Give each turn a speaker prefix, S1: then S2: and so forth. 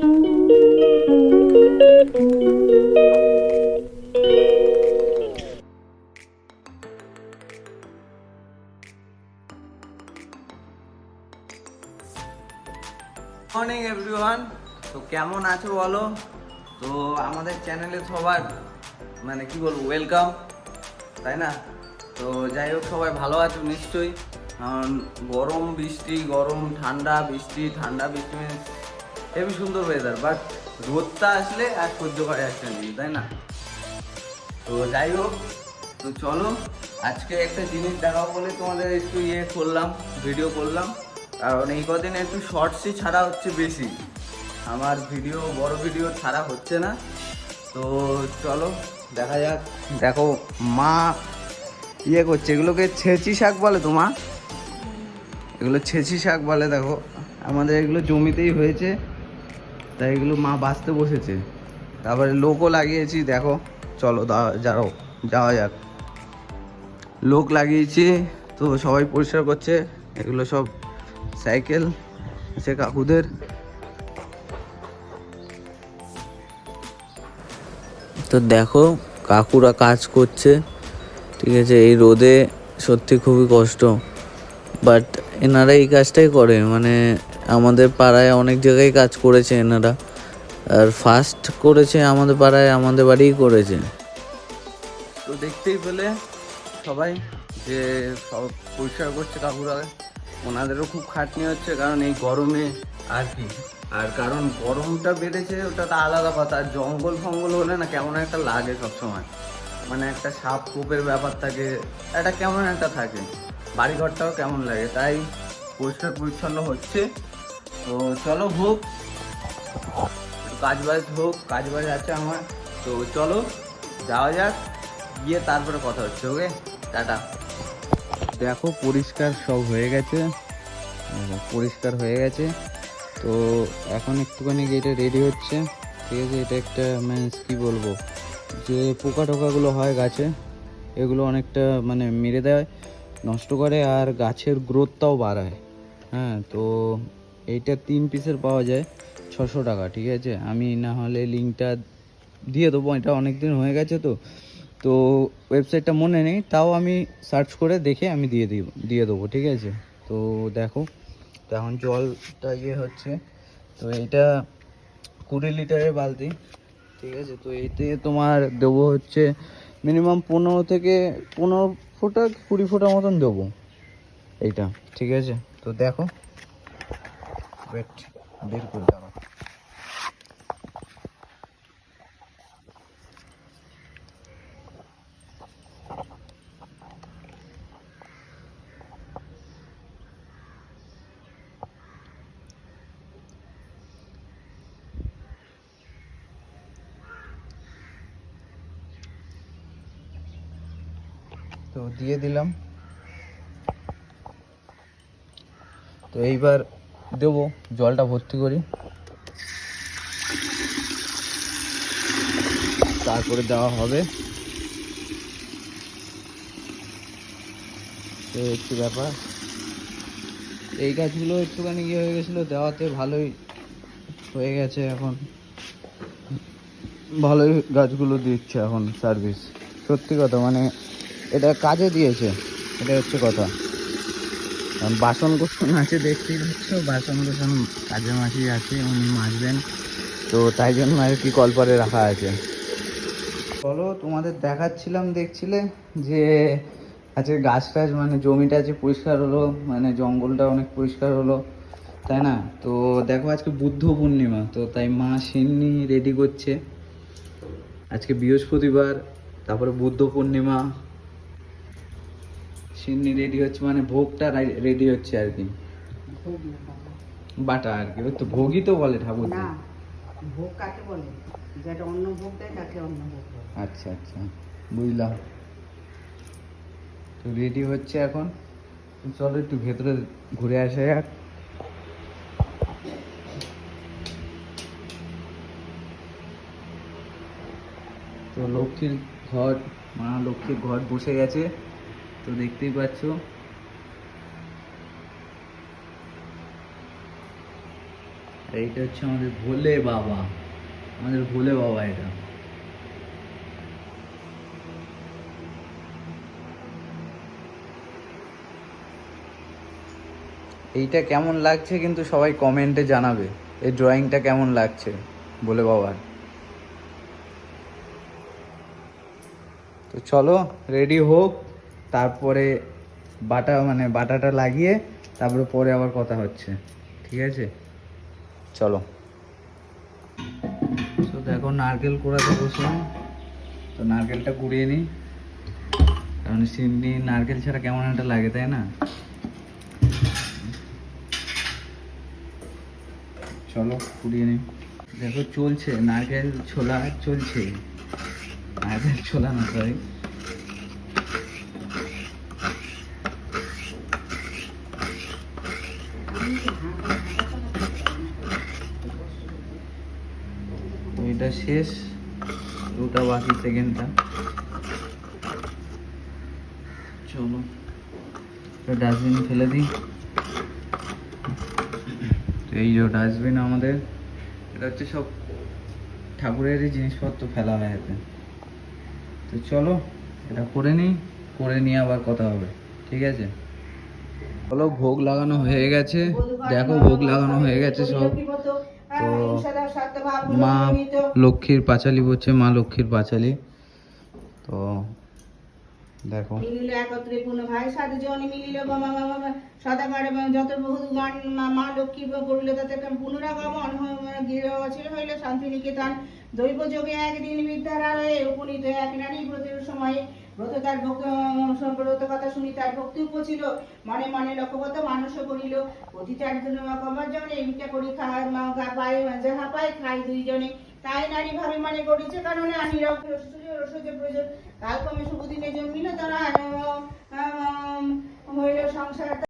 S1: Morning everyone. তো কেমন আছো বলো? তো আমাদের চ্যানেলে সবার মানে কি বলবো ওয়েলকাম, তাই না? তো যাই হোক, সবাই ভালো আছো নিশ্চয়ই। কারণ গরম বৃষ্টি, গরম ঠান্ডা বৃষ্টি, ঠান্ডা বৃষ্টি হেবি সুন্দর ওয়েদার, বাট রোদটা আসলে আর সহ্য করে আসছে না, তাই না? তো যাই হোক, তো চলো আজকে একটা জিনিস দেখাবো বলে তোমাদের একটু করলাম, ভিডিও করলাম। কারণ এই কদিন একটু শর্টসই ছাড়া হচ্ছে বেশি, আমার বড় ভিডিও ছাড়া হচ্ছে না। তো চলো দেখা যাক। দেখো মা করছে, এগুলোকে ছেঁচি শাক বলে তো মা? এগুলো ছেঁচি শাক বলে। দেখো আমাদের এগুলো জমিতেই হয়েছে, তাই এগুলো মা বাঁচতে বসেছে। তারপরে লোকও লাগিয়েছি, দেখো চলো যাওয়া যাক। লোক লাগিয়েছি, তো সবাই পরিষ্কার করছে। এগুলো সব সাইকেল আছে কাকুদের। তো দেখো কাকুরা কাজ করছে, ঠিক আছে? এই রোদে সত্যি খুবই কষ্ট, বাট এনারা এই কাজটাই করে। মানে আমাদের পাড়ায় অনেক জায়গায় কাজ করেছে এনারা, আর ফার্স্ট করেছে আমাদের পাড়ায়, আমাদের বাড়িই করেছে। তো দেখতেই পেলে সবাই যে সব পরিষ্কার করছে কাকুরা। ওনাদেরও খুব খাটনি হচ্ছে, কারণ এই গরমে আর কি। আর কারণ গরমটা বেড়েছে ওটা তো আলাদা কথা, আর জঙ্গল ফঙ্গল হলে না কেমন একটা লাগে সবসময়, মানে একটা সাপ কোপের ব্যাপার থাকে, একটা কেমন একটা থাকে, বাড়িঘরটাও কেমন লাগে। তাই পরিষ্কার পরিচ্ছন্ন হচ্ছে। তো চলো হোক, কাজবাজ আছে আমার। তো চলো যাওয়া যাক, গিয়ে তারপরে কথা হচ্ছে। ওকে, টাটা। দেখো পরিষ্কার সব হয়ে গেছে, পরিষ্কার হয়ে গেছে। তো এখন একটুখানি এটা রেডি হচ্ছে, ঠিক আছে? এটা একটা মানে কী বলবো, যে পোকা টোকাগুলো হয় গাছে, এগুলো অনেকটা মানে মেরে দেয়, নষ্ট করে, আর গাছের গ্রোথটাও বাড়ায়। হ্যাঁ, তো এইটা 3 পিসের পাওয়া যায় 600 টাকা, ঠিক আছে? আমি না হলে লিঙ্কটা দিয়ে দেবো, এটা অনেক দিন হয়ে গেছে তো তো ওয়েবসাইটটা মনে নেই, তাও আমি সার্চ করে দেখে আমি দিয়ে দেবো, ঠিক আছে? তো দেখো, তো এখন জলটা হচ্ছে। তো এইটা 20 লিটারের বালতি, ঠিক আছে? তো এতে তোমার দেবো হচ্ছে মিনিমাম 15 থেকে 15 ফোঁটা 20 ফোঁটা মতন দেবো এইটা, ঠিক আছে? তো দেখো, ওয়েট, বের করে দাও। তো দিয়ে দিলাম। তো এইবার দেবো, জলটা ভর্তি করি, তারপরে দেওয়া হবে। তো একটু ব্যাপার, এই গাছগুলো একটুখানি হয়ে গেছিলো, দেওয়াতে ভালোই হয়ে গেছে। এখন ভালোই গাছগুলো দিচ্ছে এখন সার্ভিস, সত্যি কথা। মানে এটা কাজে দিয়েছে, এটা হচ্ছে কথা। বাসন কোসন আছে দেখতেই পাচ্ছ, বাসন কোসন কাজের মাসি আছে, উনি মাজবেন, তো তাই জন্য আর কি কলপারে রাখা আছে। চলো তোমাদের দেখাচ্ছিলাম, দেখছিলে যে আজকে গাছ টাছ মানে জমিটা আছে পরিষ্কার হলো, মানে জঙ্গলটা অনেক পরিষ্কার হলো, তাই না? তো দেখো আজকে বুদ্ধ পূর্ণিমা, তো তাই মা সিন্নি রেডি করছে। আজকে বৃহস্পতিবার, তারপরে বুদ্ধ পূর্ণিমা, সিন্নি রেডি হচ্ছে, মানে ভোগটা রেডি হচ্ছে আর কি, বাটা আর কি। ওই তো ভোগই তো বলে ঠাকুর।
S2: না, ভোগ কাকে বলে? যেটা অন্য ভোগ দেয় তাকে অন্য ভোগ বলে।
S1: আচ্ছা আচ্ছা, বুঝলাম। তো রেডি হচ্ছে এখন, চলো একটু ভেতরে ঘুরে আসা যাক। তো লক্ষ্মীর ঘট, মা লক্ষ্মীর ঘট বসে গেছে, তো দেখতেই পাচ্ছ। এইটা হচ্ছে আমাদের ভোলে বাবা, আমাদের ভোলে বাবা এটা। এইটা কেমন লাগছে কিন্তু সবাই কমেন্টে জানাবে, এই ড্রয়িংটা কেমন লাগছে ভোলে বাবার। তো চলো রেডি হোক, তারপরে বাটাটা লাগিয়ে তারপরে পরে আবার কথা হচ্ছে, ঠিক আছে? চলো। তো দেখো নারকেল কুড়াতে বসলাম, তো নারকেলটা কুড়িয়ে নিই, কারণ সিন্নি নারকেল ছাড়া কেমন একটা লাগে, তাই না? চলো কুড়িয়ে নিই। দেখো চলছে নারকেল ছোলা, চলছে নারকেল ছোলা না, সরি। তো এটা শেষ, দুটা বাকি, সেকেন্ডটা। চলো ডাস্টবিনে ফেলে দিই। তো এই যে ডাস্টবিন আমাদের, এটা হচ্ছে সব ঠাকুরেরই জিনিসপত্র ফেলা হয় এতে। তো চলো এটা করে নিই, করে নিয়ে আবার কথা হবে, ঠিক আছে? চলো ভোগ লাগানো হয়ে গেছে, দেখো ভোগ লাগানো হয়ে গেছে সব। তো মা লক্ষ্মীর পাঁচালি পড়ছে, মা লক্ষ্মীর পাঁচালি। তো দেখো
S2: মিলিল একত্রে পুনঃ ভাই সাধুজন মিলিল সদাকার যত বহু গান মা লক্ষ্মী করিল তাতে পুনরাগমন গৃহ অচির হইল শান্তিনিকেতন। দৈব যোগে একদিন বিদ্যালয়ে উপনীত এক নারী ব্রতের সময়ে ব্রত তার ব্রত কথা শুনি তার ভক্তি উপছিল, মনে মনে লক্ষ্যগত মানস করিল। অতিচার কবার জনে ভিক্ষা করি খায় পায়, যাহা পায় খাই দুইজনে। তাই নারী ভাবে মানে করেছে কারণে আমি রসদের প্রয়োজন। কালক্রমে শুভদিনে জন্মিল তারা হইল সংসার।